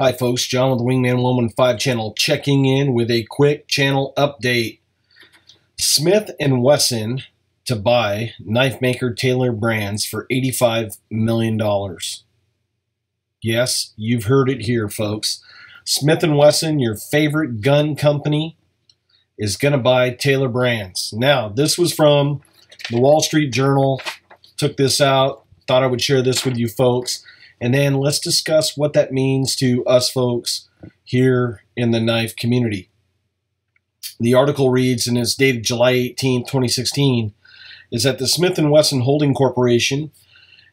Hi folks, John with the Wingman 115 channel checking in with a quick channel update. Smith & Wesson to buy knife maker Taylor Brands for $85 million. Yes, you've heard it here, folks. Smith & Wesson, your favorite gun company, is going to buy Taylor Brands. Now, this was from the Wall Street Journal. Took this out. Thought I would share this with you folks. And then let's discuss what that means to us folks here in the knife community. The article reads, and is dated July 18, 2016, is that the Smith & Wesson Holding Corporation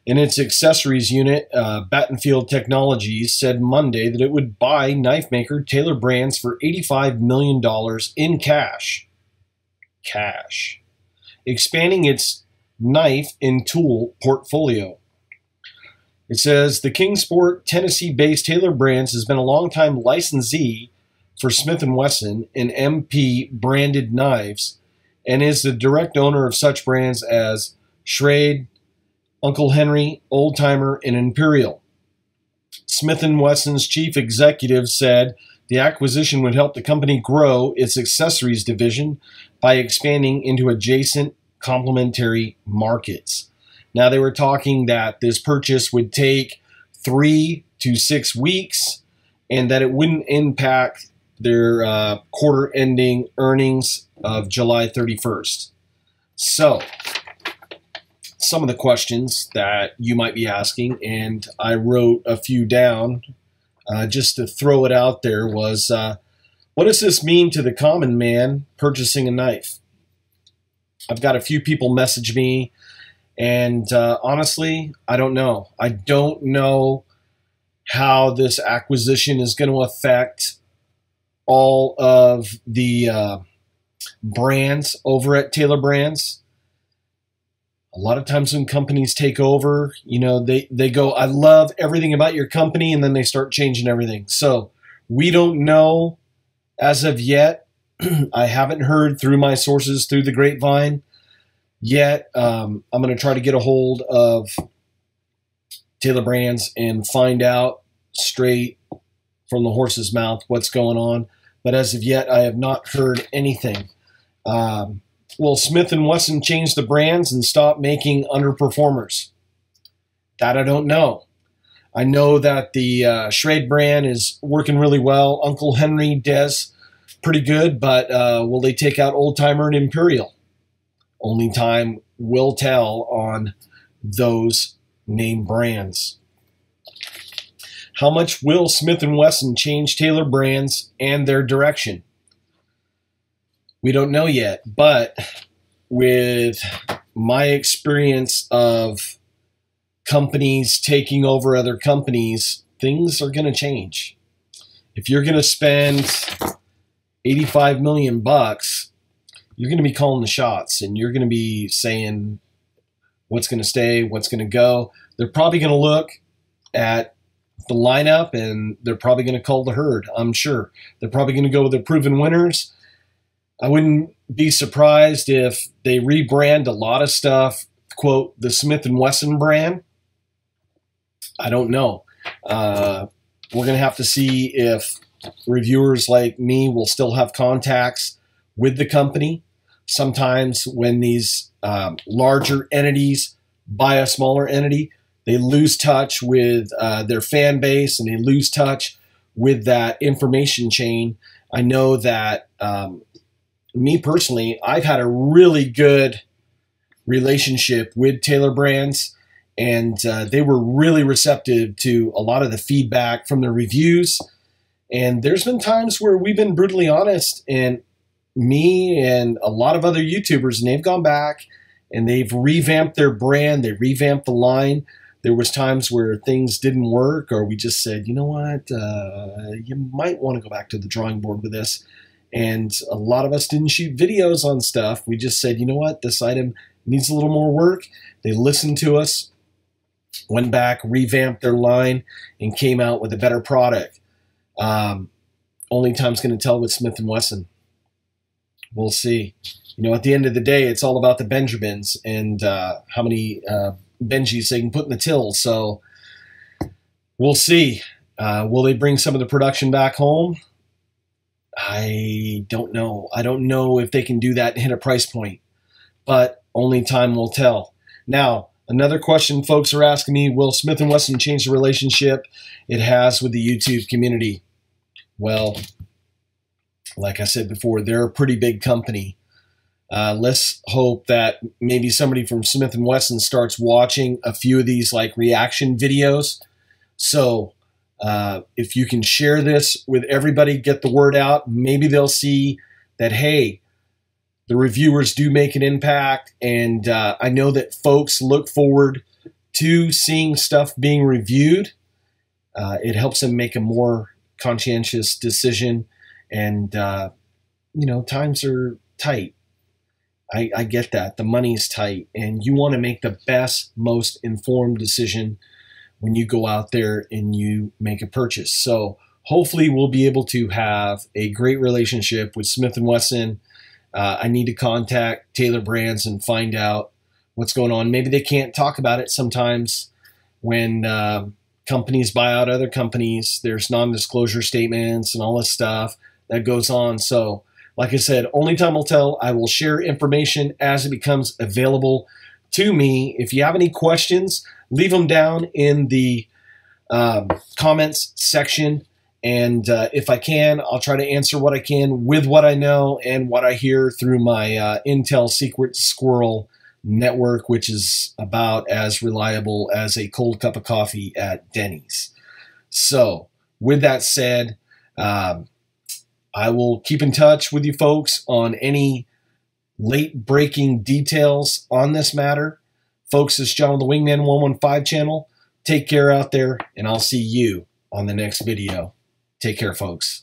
and its accessories unit, Battenfield Technologies, said Monday that it would buy knife maker Taylor Brands for $85 million in cash. Expanding its knife and tool portfolio. It says, the Kingsport, Tennessee-based Taylor Brands has been a longtime licensee for Smith & Wesson and MP branded knives and is the direct owner of such brands as Schrade, Uncle Henry, Old Timer, and Imperial. Smith & Wesson's chief executive said the acquisition would help the company grow its accessories division by expanding into adjacent complementary markets. Now, they were talking that this purchase would take 3 to 6 weeks and that it wouldn't impact their quarter-ending earnings of July 31st. So, some of the questions that you might be asking, and I wrote a few down just to throw it out there, was what does this mean to the common man purchasing a knife? I've got a few people message me. And honestly, I don't know. I don't know how this acquisition is going to affect all of the brands over at Taylor Brands. A lot of times when companies take over, you know, they go, I love everything about your company, and then they start changing everything. So we don't know as of yet. I haven't heard through my sources, through the grapevine, yet. I'm going to try to get a hold of Taylor Brands and find out straight from the horse's mouth what's going on. But as of yet, I have not heard anything. Will Smith & Wesson change the brands and stop making underperformers? That I don't know. I know that the Schrade brand is working really well. Uncle Henry, Des, pretty good. But will they take out Old Timer and Imperial? Only time will tell on those name brands. How much will Smith & Wesson change Taylor Brands and their direction? We don't know yet, but with my experience of companies taking over other companies, things are going to change. If you're going to spend $85 million, you're going to be calling the shots, and you're going to be saying what's going to stay, what's going to go. They're probably going to look at the lineup, and they're probably going to cull the herd, I'm sure. They're probably going to go with their proven winners. I wouldn't be surprised if they rebrand a lot of stuff, quote, the Smith & Wesson brand. I don't know. We're going to have to see if reviewers like me will still have contacts with the company. Sometimes when these larger entities buy a smaller entity, they lose touch with their fan base, and they lose touch with that information chain. I know that me personally, I've had a really good relationship with Taylor Brands, and they were really receptive to a lot of the feedback from their reviews. And there's been times where we've been brutally honest, and me and a lot of other YouTubers, and they've gone back and they've revamped their brand. They revamped the line. There was times where things didn't work, or we just said, you know what, you might want to go back to the drawing board with this. And a lot of us didn't shoot videos on stuff. We just said, you know what, this item needs a little more work. They listened to us, went back, revamped their line, and came out with a better product. Only time's going to tell with Smith & Wesson. We'll see. You know, at the end of the day, it's all about the Benjamins and how many Benjis they can put in the till. So we'll see. Will they bring some of the production back home? I don't know. I don't know if they can do that and hit a price point, but only time will tell. Now, another question folks are asking me, will Smith & Wesson change the relationship it has with the YouTube community? Well, like I said before, they're a pretty big company. Let's hope that maybe somebody from Smith & Wesson starts watching a few of these like reaction videos. So if you can share this with everybody, get the word out, maybe they'll see that, hey, the reviewers do make an impact. And I know that folks look forward to seeing stuff being reviewed. It helps them make a more conscientious decision. And, you know, times are tight. I get that. The money's tight. And you want to make the best, most informed decision when you go out there and you make a purchase. So hopefully we'll be able to have a great relationship with Smith & Wesson. I need to contact Taylor Brands and find out what's going on. Maybe they can't talk about it sometimes when companies buy out other companies. There's non-disclosure statements and all this stuff that goes on. So like I said, only time will tell. I will share information as it becomes available to me. If you have any questions, leave them down in the comments section. And if I can, I'll try to answer what I can with what I know and what I hear through my Intel Secret Squirrel network, which is about as reliable as a cold cup of coffee at Denny's. So with that said, I will keep in touch with you folks on any late breaking details on this matter. Folks, this is John on the Wingman 115 channel. Take care out there, and I'll see you on the next video. Take care, folks.